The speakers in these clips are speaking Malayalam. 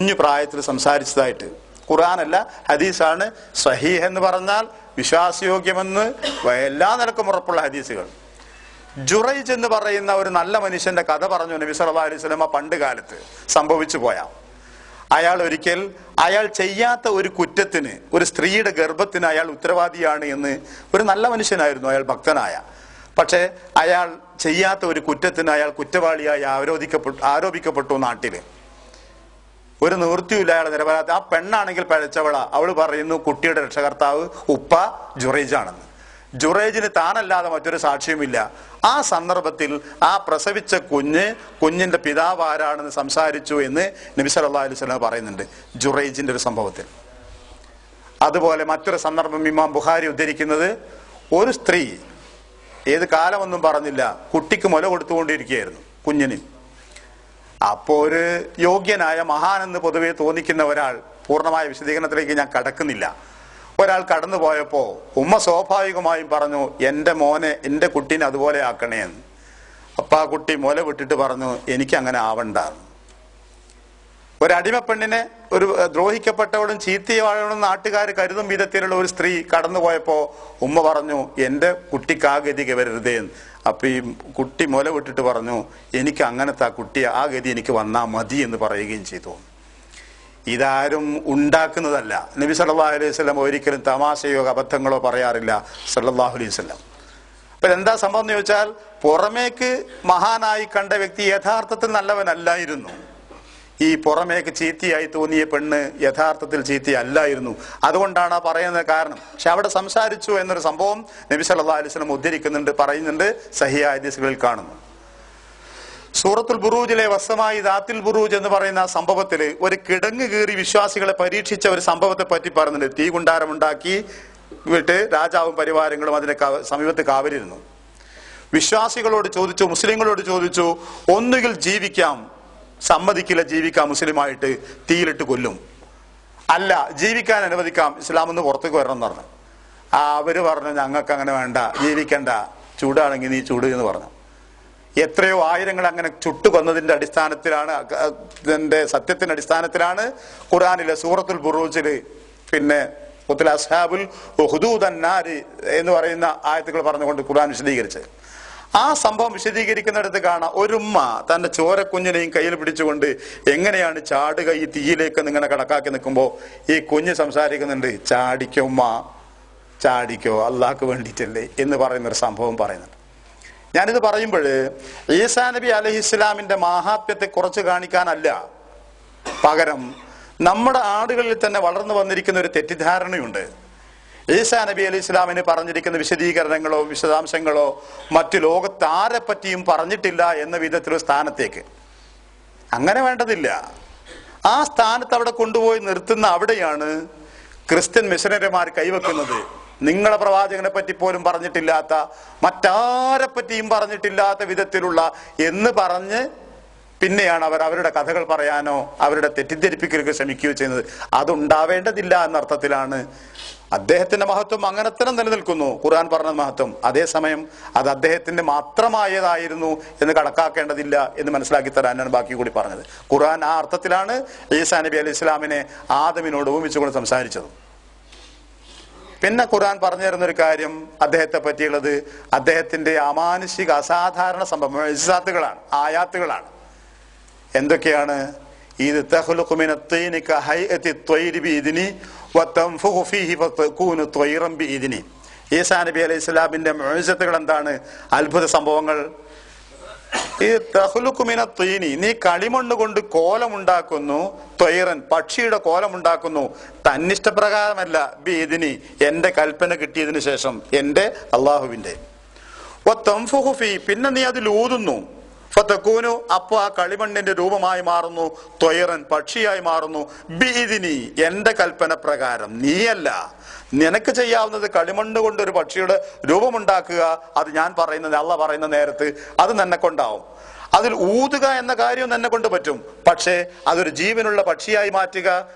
കുഞ്ഞു പ്രായത്തിൽ സംസാരിച്ചതായിട്ട്. ഖുർആനല്ല, ഹദീസാണ്. സഹീഹ് എന്ന് പറഞ്ഞാൽ വിശ്വാസയോഗ്യമെന്ന് എല്ലാ നിലക്കും ഉറപ്പുള്ള ഹദീസുകൾ. ജുറൈജ് എന്ന് പറയുന്ന ഒരു നല്ല മനുഷ്യന്റെ കഥ പറഞ്ഞു നബി സല്ലല്ലാഹു അലൈഹി വസല്ലം പണ്ട് കാലത്ത് സംഭവിച്ചു പോയ. അയാൾ ചെയ്യാത്ത ഒരു കുറ്റത്തിന്, ഒരു സ്ത്രീയുടെ ഗർഭത്തിന് അയാൾ ഉത്തരവാദിയാണ് എന്ന്, ഒരു നല്ല മനുഷ്യനായിരുന്നു അയാൾ, ഭക്തനായ. പക്ഷെ അയാൾ ചെയ്യാത്ത ഒരു കുറ്റത്തിന് അയാൾ കുറ്റവാളിയായി ആരോപിക്കപ്പെട്ടു നാട്ടില്. ഒരു നിവൃത്തിയില്ല അയാൾ നിരപരാധി. ആ പെണ്ണാണെങ്കിൽ പഴച്ചവള. അവള് പറയുന്നു കുട്ടിയുടെ രക്ഷകർത്താവ് ഉപ്പ ജുറൈജാണെന്ന്. ജുറൈജിന് താനല്ലാതെ മറ്റൊരു സാക്ഷ്യവുമില്ല. ആ സന്ദർഭത്തിൽ ആ പ്രസവിച്ച കുഞ്ഞിന്റെ പിതാവ് ആരാണെന്ന് സംസാരിച്ചു എന്ന് നബി സല്ലല്ലാഹു അലൈഹി വസല്ലം പറയുന്നുണ്ട് ജുറൈജിന്റെ ഒരു സംഭവത്തിൽ. അതുപോലെ മറ്റൊരു സന്ദർഭം ഇമാം ബുഖാരി ഉദ്ധരിക്കുന്നത്, ഒരു സ്ത്രീ ഏത് കാലമൊന്നും പറഞ്ഞില്ല, കുട്ടിക്ക് മുല കൊടുത്തുകൊണ്ടിരിക്കുകയായിരുന്നു, കുഞ്ഞിന്. അപ്പോ ഒരു യോഗ്യനായ മഹാനെന്ന് പൊതുവെ തോന്നിക്കുന്ന ഒരാൾ, പൂർണ്ണമായ വിശദീകരണത്തിലേക്ക് ഞാൻ കടക്കുന്നില്ല, ഒരാൾ കടന്നു പോയപ്പോ ഉമ്മ സ്വാഭാവികമായും പറഞ്ഞു, എന്റെ കുട്ടീനെ അതുപോലെ ആക്കണേ എന്ന്. അപ്പൊ ആ കുട്ടി മുല വിട്ടിട്ട് പറഞ്ഞു, എനിക്ക് അങ്ങനെ ആവണ്ട. ഒരടിമപ്പെണ്ണിനെ, ഒരു ദ്രോഹിക്കപ്പെട്ടവളും ചീത്തയാളും നാട്ടുകാർ കരുതും വിധത്തിലുള്ള ഒരു സ്ത്രീ കടന്നു പോയപ്പോ ഉമ്മ പറഞ്ഞു, എന്റെ കുട്ടിക്ക് ആ ഗതിക്ക് വരരുതേ. അപ്പൊ ഈ കുട്ടി മുല വിട്ടിട്ട് പറഞ്ഞു, എനിക്ക് അങ്ങനത്തെ ആ ഗതി എനിക്ക് വന്നാ മതി എന്ന് പറയുകയും ചെയ്തു. ഇതാരും ഉണ്ടാക്കുന്നതല്ല. നബി സല്ലല്ലാഹു അലൈഹി വസല്ലം ഒരിക്കലും തമാശയോ അബദ്ധങ്ങളോ പറയാറില്ല സല്ലല്ലാഹു അലൈഹി വസല്ലം. അപ്പൊ എന്താ സംഭവം എന്ന് ചോദിച്ചാൽ, പുറമേക്ക് മഹാനായി കണ്ട വ്യക്തി യഥാർത്ഥത്തിൽ നല്ലവനല്ലായിരുന്നു. ഈ പുറമേക്ക് ചീത്തയായി തോന്നിയ പെണ്ണ് യഥാർത്ഥത്തിൽ ചീത്തയല്ലായിരുന്നു. അതുകൊണ്ടാണ് പറയുന്നത് കാരണം. പക്ഷെ അവിടെ സംസാരിച്ചു എന്നൊരു സംഭവം നബി സല്ലല്ലാഹു അലൈഹി വസല്ലം ഉദ്ധരിക്കുന്നുണ്ട്, പറയുന്നുണ്ട്, സഹിഹ ഹദീസുകളിൽ കാണുന്നു. സൂറത്തുൽ ബുറൂജിലെ വസമായി ദാത്തിൽ ബുറൂജ് എന്ന് പറയുന്ന സംഭവത്തില് ഒരു കിടങ്ങ് കീറി വിശ്വാസികളെ പരീക്ഷിച്ച ഒരു സംഭവത്തെ പറ്റി പറയുന്നുണ്ട്. തീ കുണ്ടാരമുണ്ടാക്കി വിട്ട് രാജാവും പരിവാരങ്ങളും അതിന്റെ സമീപത്ത് കാവലിരുന്നു. വിശ്വാസികളോട് ചോദിച്ചു, മുസ്ലിങ്ങളോട് ചോദിച്ചു, ഒന്നുകിൽ ജീവിക്കാം, സമ്മതിക്കില്ല ജീവിക്കാം മുസ്ലിമായിട്ട്, തീയിലിട്ട് കൊല്ലും. അല്ല, ജീവിക്കാൻ അനുവദിക്കാം, ഇസ്ലാം ഒന്ന് പുറത്തേക്ക് വരണം എന്ന് പറഞ്ഞു. അവര് പറഞ്ഞു, ഞങ്ങൾക്ക് അങ്ങനെ വേണ്ട, ജീവിക്കണ്ട, ചൂടാണെങ്കിൽ നീ ചൂട് എന്ന് പറഞ്ഞു. എത്രയോ ആയിരങ്ങൾ അങ്ങനെ ചുട്ടുകൊന്നതിന്റെ അടിസ്ഥാനത്തിലാണ്, ഇതിന്റെ സത്യത്തിന്റെ അടിസ്ഥാനത്തിലാണ് ഖുർആനിലെ സൂറത്തുൽ ബുറൂജില് പിന്നെ അസ്ഹാബുൽ ഹുദൂദൻ നാരി എന്ന് പറയുന്ന ആയത്തുകൾ പറഞ്ഞുകൊണ്ട് ഖുർആൻ വിശദീകരിച്ചത്. ആ സംഭവം വിശദീകരിക്കുന്നിടത്ത് കാണാം, ഒരുമ്മ തന്റെ ചോരക്കുഞ്ഞിനെയും കയ്യിൽ പിടിച്ചുകൊണ്ട് എങ്ങനെയാണ് ചാടുക ഈ തീയിലേക്ക് നിങ്ങനെ കണക്കാക്കി നിൽക്കുമ്പോ ഈ കുഞ്ഞ് സംസാരിക്കുന്നുണ്ട്, ചാടിക്കോ ഉമ്മ, ചാടിക്കോ, അള്ളാഹ്ക്ക് വേണ്ടിയിട്ടല്ലേ എന്ന് പറയുന്നൊരു സംഭവം പറയുന്നുണ്ട്. ഞാനിത് പറയുമ്പോൾ ഈസാ നബി അലൈഹിസ്സലാമിന്റെ മാഹാത്മ്യത്തെ കുറച്ച് കാണിക്കാനല്ല, പകരം നമ്മുടെ ആടുകളിൽ തന്നെ വളർന്നു വന്നിരിക്കുന്ന ഒരു തെറ്റിദ്ധാരണയുണ്ട്. ഈസാ നബി അലൈഹി ഇസ്ലാമിന് പറഞ്ഞിരിക്കുന്ന വിശദീകരണങ്ങളോ വിശദാംശങ്ങളോ മറ്റു ലോകത്ത് ആരെ പറ്റിയും പറഞ്ഞിട്ടില്ല എന്ന വിധത്തിലൊരു സ്ഥാനത്തേക്ക്. അങ്ങനെ വേണ്ടതില്ല. ആ സ്ഥാനത്ത് അവിടെ കൊണ്ടുപോയി നിർത്തുന്ന അവിടെയാണ് ക്രിസ്ത്യൻ മിഷനറിമാർ കൈവെക്കുന്നത്. നിങ്ങളെ പ്രവാചകനെ പറ്റി പോലും പറഞ്ഞിട്ടില്ലാത്ത, മറ്റാരെ പറ്റിയും പറഞ്ഞിട്ടില്ലാത്ത വിധത്തിലുള്ള എന്ന് പറഞ്ഞ് പിന്നെയാണ് അവർ അവരുടെ കഥകൾ പറയാനോ അവരുടെ തെറ്റിദ്ധരിപ്പിക്കലൊക്കെ ശ്രമിക്കുകയോ ചെയ്യുന്നത്. അതുണ്ടാവേണ്ടതില്ല എന്നർത്ഥത്തിലാണ്. അദ്ദേഹത്തിന്റെ മഹത്വം അങ്ങനെ തന്നെ നിലനിൽക്കുന്നു, ഖുർആൻ പറഞ്ഞ മഹത്വം. അതേസമയം അത് അദ്ദേഹത്തിന്റെ മാത്രമായതായിരുന്നു എന്ന് കണക്കാക്കേണ്ടതില്ല എന്ന് മനസ്സിലാക്കി തരാനാണ് ബാക്കി കൂടി പറഞ്ഞത്. ഖുർആൻ ആ അർത്ഥത്തിലാണ് ഈസാ നബി അലൈഹി ഇസ്ലാമിനെ ആദമിനോട് ഉപമിച്ചുകൊണ്ട് സംസാരിച്ചത്. പിന്നെ ഖുർആൻ പറഞ്ഞു തരുന്നൊരു കാര്യം അദ്ദേഹത്തെ പറ്റിയുള്ളത്, അദ്ദേഹത്തിന്റെ അമാനുഷിക അസാധാരണ സംഭവം മുഅ്ജിസാത്തുകളാണ്, ആയാത്തുകളാണ്. എന്തൊക്കെയാണ്? ഇത് തഖ്ലുഖു മിനത്തീനി കഹൈഅതി ത്വയ്രി ബിഇദ്നി വതൻഫുഖു ഫീഹി ഫതകൂനു ത്വയ്റൻ ബിഇദ്നി. ഈസാ നബി അലൈഹി സ്വലാമിന്റെ മുഅ്ജിസത്തുകൾ എന്താണ്? അത്ഭുത സംഭവങ്ങൾ. ഈ തഖ്ലുഖു മിനത്തീനി, നീ കളിമണ്ണ് കൊണ്ട് കോലമുണ്ടാക്കുന്നു, ത്വയ്റൻ പക്ഷിയുടെ കോലമുണ്ടാക്കുന്നു, തന്നിഷ്ടപ്രകാരമല്ല, ബിഇദ്നി എന്റെ കൽപ്പന കിട്ടിയതിനു ശേഷം, എന്റെ അള്ളാഹുവിന്റെ. വതൻഫുഖു ഫീ, പിന്നെ നീ അതിൽ ഊതുന്നു, ഫതകൂനു, അപ്പൊ ആ കളിമണ്ണിന്റെ രൂപമായി മാറുന്നു, ത്വയ്റൻ പക്ഷിയായി മാറുന്നു, ബിഇദ്നി എന്റെ കൽപ്പന പ്രകാരം. നീയല്ല, നിനക്ക് ചെയ്യാവുന്നത് കളിമണ്ണ് കൊണ്ട് ഒരു പക്ഷിയുടെ രൂപമുണ്ടാക്കുക, അത് ഞാൻ പറയുന്നത് അള്ളാഹ് പറയുന്ന നേരത്ത് അത് നിന്നെ കൊണ്ടാവും. അതിൽ ഊതുക എന്ന കാര്യം നിന്നെ കൊണ്ട് പറ്റും, പക്ഷേ അതൊരു ജീവനുള്ള പക്ഷിയായി മാറ്റുക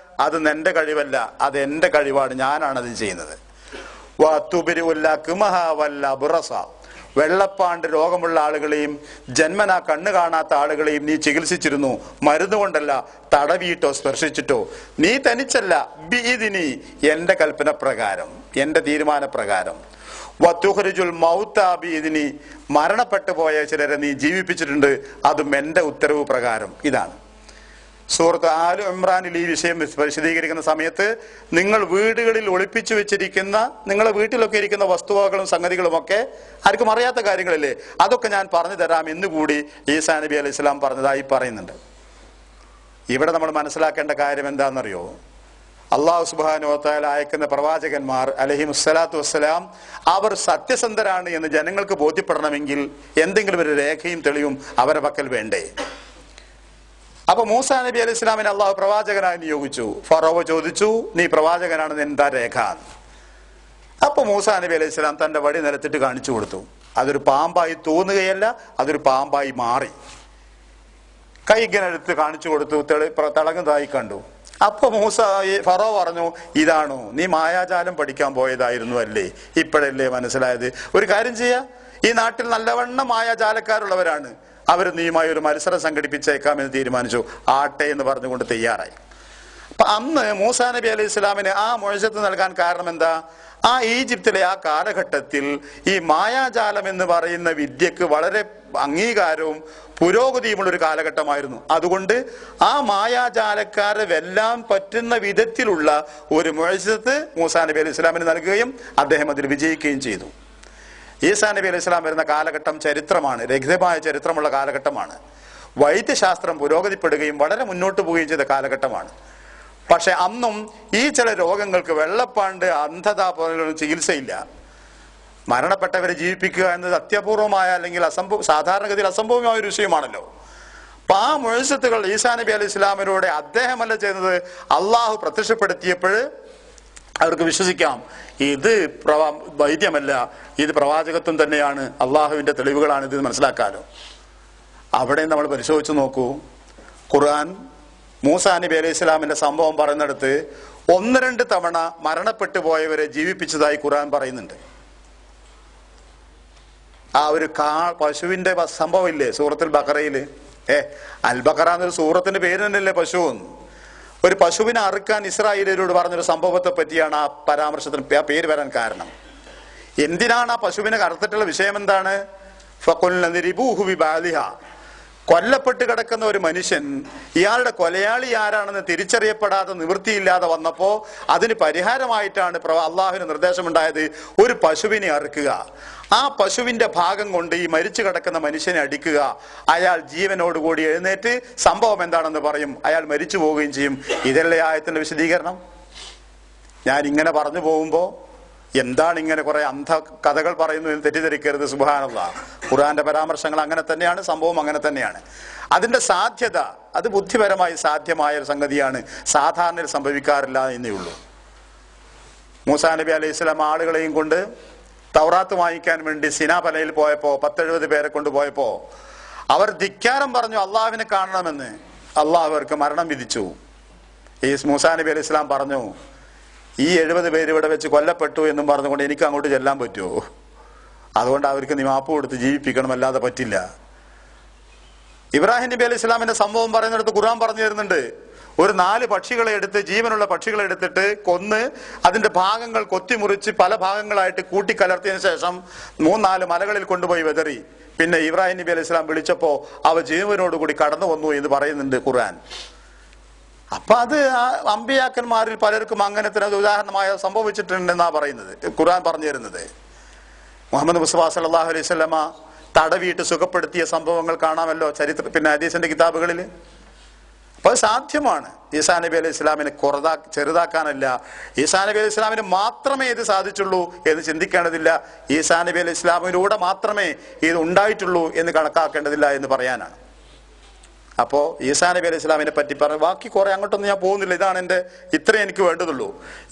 അത് നിന്റെ കഴിവല്ല, അത് എന്റെ കഴിവാണ്, ഞാനാണ് അത് ചെയ്യുന്നത്. വെള്ളപ്പാണ്ട് രോഗമുള്ള ആളുകളെയും ജന്മനാ കണ്ണ് കാണാത്ത ആളുകളെയും നീ ചികിത്സിച്ചിരുന്നു, മരുന്നുകൊണ്ടല്ല, തടവിയിട്ടോ സ്പർശിച്ചിട്ടോ. നീ തനിച്ചല്ല, ബിഇദ്നി, എന്റെ കൽപ്പന പ്രകാരം, എന്റെ തീരുമാനപ്രകാരം. വതുഖ്രിജുൽ മൗത ബിഇദ്നി, മരണപ്പെട്ടു പോയ ചിലരെ നീ ജീവിപ്പിച്ചിട്ടുണ്ട്, അതും എന്റെ ഉത്തരവ് പ്രകാരം. ഇതാണ് സൂറത്ത് ആൽ ഇമ്രാനിൽ ഈ വിഷയം വിശദീകരിക്കുന്ന സമയത്ത് നിങ്ങൾ വീടുകളിൽ ഒളിപ്പിച്ചു വെച്ചിരിക്കുന്ന, നിങ്ങളെ വീട്ടിലൊക്കെ ഇരിക്കുന്ന വസ്തുവകകളും സംഗതികളും ഒക്കെ ആർക്കും അറിയാത്ത കാര്യങ്ങളല്ലേ, അതൊക്കെ ഞാൻ പറഞ്ഞു തരാം എന്നുകൂടി ഈസാ നബി അലൈഹി സ്വലാം പറഞ്ഞതായി പറയുന്നുണ്ട്. ഇവിടെ നമ്മൾ മനസ്സിലാക്കേണ്ട കാര്യം എന്താണെന്നറിയോ? അള്ളാഹു സുബ്ഹാനഹു വ തആല അയക്കുന്ന പ്രവാചകന്മാർ അലൈഹിമുസ്സലാത്തു വസ്സലാം അവർ സത്യസന്ധരാണ് എന്ന് ജനങ്ങൾക്ക് ബോധ്യപ്പെടണമെങ്കിൽ എന്തെങ്കിലും ഒരു രേഖയും തെളിവും അവരുടെ പക്കൽ വേണ്ടേ? അപ്പൊ മൂസാ നബി അലൈഹി സ്വലാമിനെ അള്ളാഹു പ്രവാചകനായി നിയോഗിച്ചു. ഫറോവ ചോദിച്ചു, നീ പ്രവാചകനാണെന്ന് എന്താ രേഖ? അപ്പൊ മൂസാ നബി അലൈഹി സ്വലാം തന്റെ വടി നിലത്തിട്ട് കാണിച്ചു കൊടുത്തു. അതൊരു പാമ്പായി തോന്നുകയല്ല, അതൊരു പാമ്പായി മാറി. കൈ ഇങ്ങനെ എടുത്ത് കാണിച്ചു കൊടുത്തു, തിളങ്ങുന്നതായി കണ്ടു. അപ്പൊ ഫറോ പറഞ്ഞു, ഇതാണോ നീ മായാജാലം പഠിക്കാൻ പോയതായിരുന്നു അല്ലേ, ഇപ്പോഴല്ലേ മനസ്സിലായത്? ഒരു കാര്യം ചെയ്യാ, ഈ നാട്ടിൽ നല്ലവണ്ണം മായാജാലക്കാരുള്ളവരാണ്, അവർ നീയുമായി ഒരു മത്സരം സംഘടിപ്പിച്ചേക്കാമെന്ന് തീരുമാനിച്ചു. ആട്ടെ എന്ന് പറഞ്ഞുകൊണ്ട് തയ്യാറായി. അപ്പൊ അന്ന് മൂസാ നബി അലൈഹി സ്വലാമിന് ആ മുഅ്ജിസത്ത് നൽകാൻ കാരണം എന്താ? ആ ഈജിപ്തിലെ ആ കാലഘട്ടത്തിൽ ഈ മായാജാലം എന്ന് പറയുന്ന വിദ്യക്ക് വളരെ അംഗീകാരവും പുരോഗതിയുമുള്ള ഒരു കാലഘട്ടമായിരുന്നു. അതുകൊണ്ട് ആ മായാജാലക്കാരെ വെല്ലാൻ പറ്റുന്ന വിധത്തിലുള്ള ഒരു മുഅ്ജിസത്ത് മൂസാ നബി അലൈഹി സ്വലാമിന് നൽകുകയും അദ്ദേഹം അതിൽ വിജയിക്കുകയും ചെയ്തു. ഈസാ നബി അലൈഹി സ്വലാം വരുന്ന കാലഘട്ടം ചരിത്രമാണ്, രഹിതമായ ചരിത്രമുള്ള കാലഘട്ടമാണ്. വൈദ്യശാസ്ത്രം പുരോഗതിപ്പെടുകയും വളരെ മുന്നോട്ട് പോവുകയും ചെയ്ത കാലഘട്ടമാണ്. പക്ഷെ അന്നും ഈ ചില രോഗങ്ങൾക്ക്, വെള്ളപ്പാണ്ട്, അന്ധത പോലുള്ള ചികിത്സയില്ല. മരണപ്പെട്ടവരെ ജീവിപ്പിക്കുക എന്നത് അത്യപൂർവമായ അല്ലെങ്കിൽ സാധാരണഗതിയിൽ അസംഭവമായ ഒരു വിഷയമാണല്ലോ. അപ്പൊ ആ മുഅ്ജിസത്തുകൾ ഈസാ നബി അലൈഹി സ്വലാമിലൂടെ അദ്ദേഹമല്ല ചെയ്യുന്നത്, അള്ളാഹു പ്രത്യക്ഷപ്പെടുത്തിയപ്പോൾ അവർക്ക് വിശ്വസിക്കാം, ഇത് വൈദ്യമല്ല, ഇത് പ്രവാചകത്വം തന്നെയാണ്, അള്ളാഹുവിന്റെ തെളിവുകളാണ് ഇത് മനസ്സിലാക്കാലോ. അവിടെ നമ്മൾ പരിശോധിച്ച് നോക്കൂ. ഖുർആൻ മൂസാ നബി അലൈഹി സ്വലാമിന്റെ സംഭവം പറയുന്നിടത്ത് 1-2 തവണ മരണപ്പെട്ടു പോയവരെ ജീവിപ്പിച്ചതായി ഖുർആൻ പറയുന്നുണ്ട്. ആ ഒരു പശുവിന്റെ സംഭവം ഇല്ലേ സൂറത്തുൽ ബഖറയില്? അൽ ബഖറ എന്നൊരു സൂറത്തിന്റെ പേര് തന്നെയല്ലേ പശു. ഒരു പശുവിനെ അറുക്കാൻ ഇസ്രായേലിയരോട് പറഞ്ഞൊരു സംഭവത്തെ പറ്റിയാണ് ആ പരാമർശത്തിന് ആ പേര് വരാൻ കാരണം. എന്തിനാണ് ആ പശുവിനെ അറുത്തിട്ടുള്ള വിഷയം എന്താണ്? കൊല്ലപ്പെട്ട് കിടക്കുന്ന ഒരു മനുഷ്യൻ, ഇയാളുടെ കൊലയാളി ആരാണെന്ന് തിരിച്ചറിയപ്പെടാതെ നിവൃത്തിയില്ലാതെ വന്നപ്പോ അതിന് പരിഹാരമായിട്ടാണ് അള്ളാഹുവിന് നിർദ്ദേശമുണ്ടായത്, ഒരു പശുവിനെ അറുക്കുക, ആ പശുവിന്റെ ഭാഗം കൊണ്ട് ഈ മരിച്ചു കിടക്കുന്ന മനുഷ്യനെ അടിക്കുക, അയാൾ ജീവനോടുകൂടി എഴുന്നേറ്റ് സംഭവം എന്താണെന്ന് പറയും, അയാൾ മരിച്ചു പോവുകയും ചെയ്യും. ഇതല്ലേ ആയത്തിന്റെ വിശദീകരണം? ഞാൻ ഇങ്ങനെ പറഞ്ഞു പോകുമ്പോ എന്താണ് ഇങ്ങനെ കുറെ അന്ധ കഥകൾ പറയുന്നു എന്ന് തെറ്റിദ്ധരിക്കരുത്. സുബ്ഹാനല്ലാഹ്, ഖുർആന്റെ പരാമർശങ്ങൾ അങ്ങനെ തന്നെയാണ്, സംഭവം അങ്ങനെ തന്നെയാണ്. അതിന്റെ സാധ്യത അത് ബുദ്ധിപരമായി സാധ്യമായ ഒരു സംഗതിയാണ്, സാധാരണ സംഭവിക്കാറില്ല എന്നേ ഉള്ളൂ. മൂസാ നബി അലൈഹി സ്വലാം ആളുകളെയും കൊണ്ട് തൗറാത്ത് വാങ്ങിക്കാൻ വേണ്ടി സിനാപലയിൽ പോയപ്പോ 10-70 പേരെ കൊണ്ടുപോയപ്പോ അവർ ധിക്കാരം പറഞ്ഞു, അള്ളാഹുവിനെ കാണണമെന്ന്. അള്ളാഹു അവർക്ക് മരണം വിധിച്ചു. ഈ മൂസാ നബി അലൈഹി സ്വലാം പറഞ്ഞു, ഈ 70 പേര് ഇവിടെ വെച്ച് കൊല്ലപ്പെട്ടു എന്നും പറഞ്ഞുകൊണ്ട് എനിക്ക് അങ്ങോട്ട് ചെല്ലാൻ പറ്റുമോ? അതുകൊണ്ട് അവർക്ക് നീ മാപ്പ് കൊടുത്ത് ജീവിപ്പിക്കണം, അല്ലാതെ പറ്റില്ല. ഇബ്രാഹിം നബി അലൈഹി സ്വലാമിന്റെ സംഭവം പറയുന്നിടത്ത് ഖുർആൻ പറഞ്ഞു തരുന്നുണ്ട്. ഒരു 4 പക്ഷികളെ എടുത്ത്, ജീവനുള്ള പക്ഷികളെ എടുത്തിട്ട് കൊന്ന് അതിന്റെ ഭാഗങ്ങൾ കൊത്തിമുറിച്ച് പല ഭാഗങ്ങളായിട്ട് കൂട്ടിക്കലർത്തിയതിനു ശേഷം 3-4 മലകളിൽ കൊണ്ടുപോയി വെതറി. പിന്നെ ഇബ്രാഹിം നബി അലൈഹി സ്വലാം വിളിച്ചപ്പോ അവ ജീവനോടുകൂടി കടന്നു വന്നു എന്ന് പറയുന്നുണ്ട് ഖുർആൻ. അപ്പൊ അത് അമ്പിയാക്കന്മാരിൽ പലർക്കും അങ്ങനെ തന്നെ ഉദാഹരണമായ സംഭവിച്ചിട്ടുണ്ടെന്നാ പറയുന്നത്, ഖുർആൻ പറഞ്ഞു തരുന്നത്. മുഹമ്മദ് മുസ്തഫ സല്ലല്ലാഹു അലൈഹി വസല്ലമ തടവിയിട്ട് സുഖപ്പെടുത്തിയ സംഭവങ്ങൾ കാണാമല്ലോ പിന്നെ ഹദീസിന്റെ കിതാബുകളിൽ. അപ്പൊ അത് സാധ്യമാണ്. ഈസാ നബി അലൈഹി ഇസ്ലാമിനെ ചെറുതാക്കാനല്ല, ഈസാ നബി അലൈഹി ഇസ്ലാമിന് മാത്രമേ ഇത് സാധിച്ചുള്ളൂ എന്ന് ചിന്തിക്കേണ്ടതില്ല, ഈസാ നബി അലൈഹി ഇസ്ലാമിലൂടെ മാത്രമേ ഇത് ഉണ്ടായിട്ടുള്ളൂ എന്ന് കണക്കാക്കേണ്ടതില്ല എന്ന് പറയാനാണ്. അപ്പോ ഈസാ നബി അലൈഹി ഇസ്ലാമിനെ പറ്റി പറഞ്ഞു, ബാക്കി കുറെ അങ്ങോട്ടൊന്നും ഞാൻ പോകുന്നില്ല, ഇതാണ് ഇത്രേ എനിക്ക് വേണ്ടതുള്ളൂ.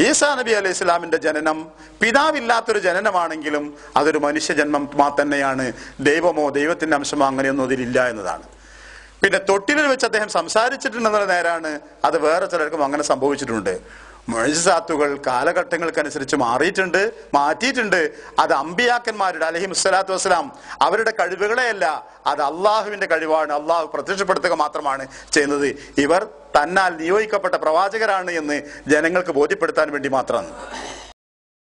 ഈസാ നബി അലൈഹി ഇസ്ലാമിന്റെ ജനനം പിതാവില്ലാത്തൊരു ജനനമാണെങ്കിലും അതൊരു മനുഷ്യ ജന്മം തന്നെയാണ്. ദൈവമോ ദൈവത്തിന്റെ അംശമോ അങ്ങനെയൊന്നും അതിലില്ല എന്നതാണ്. പിന്നെ തൊട്ടിലിൽ വെച്ച് അദ്ദേഹം സംസാരിച്ചിട്ടുണ്ടെന്നുള്ള നേരാണ്, അത് വേറെ ചിലർക്കും അങ്ങനെ സംഭവിച്ചിട്ടുണ്ട്. മുഅ്ജിസാത്തുകൾ കാലഘട്ടങ്ങൾക്കനുസരിച്ച് മാറ്റിയിട്ടുണ്ട്. അത് അമ്പിയാക്കന്മാരുടെ അലൈഹിമുസ്സലാത്തു വസ്സലാം അവരുടെ കഴിവുകളെയല്ല, അത് അള്ളാഹുവിന്റെ കഴിവാണ്. അള്ളാഹു പ്രത്യക്ഷപ്പെടുത്തുക മാത്രമാണ് ചെയ്യുന്നത്. ഇവർ തന്നാൽ നിയോഗിക്കപ്പെട്ട പ്രവാചകരാണ് എന്ന് ജനങ്ങൾക്ക് ബോധ്യപ്പെടുത്താൻ വേണ്ടി മാത്രമാണ്.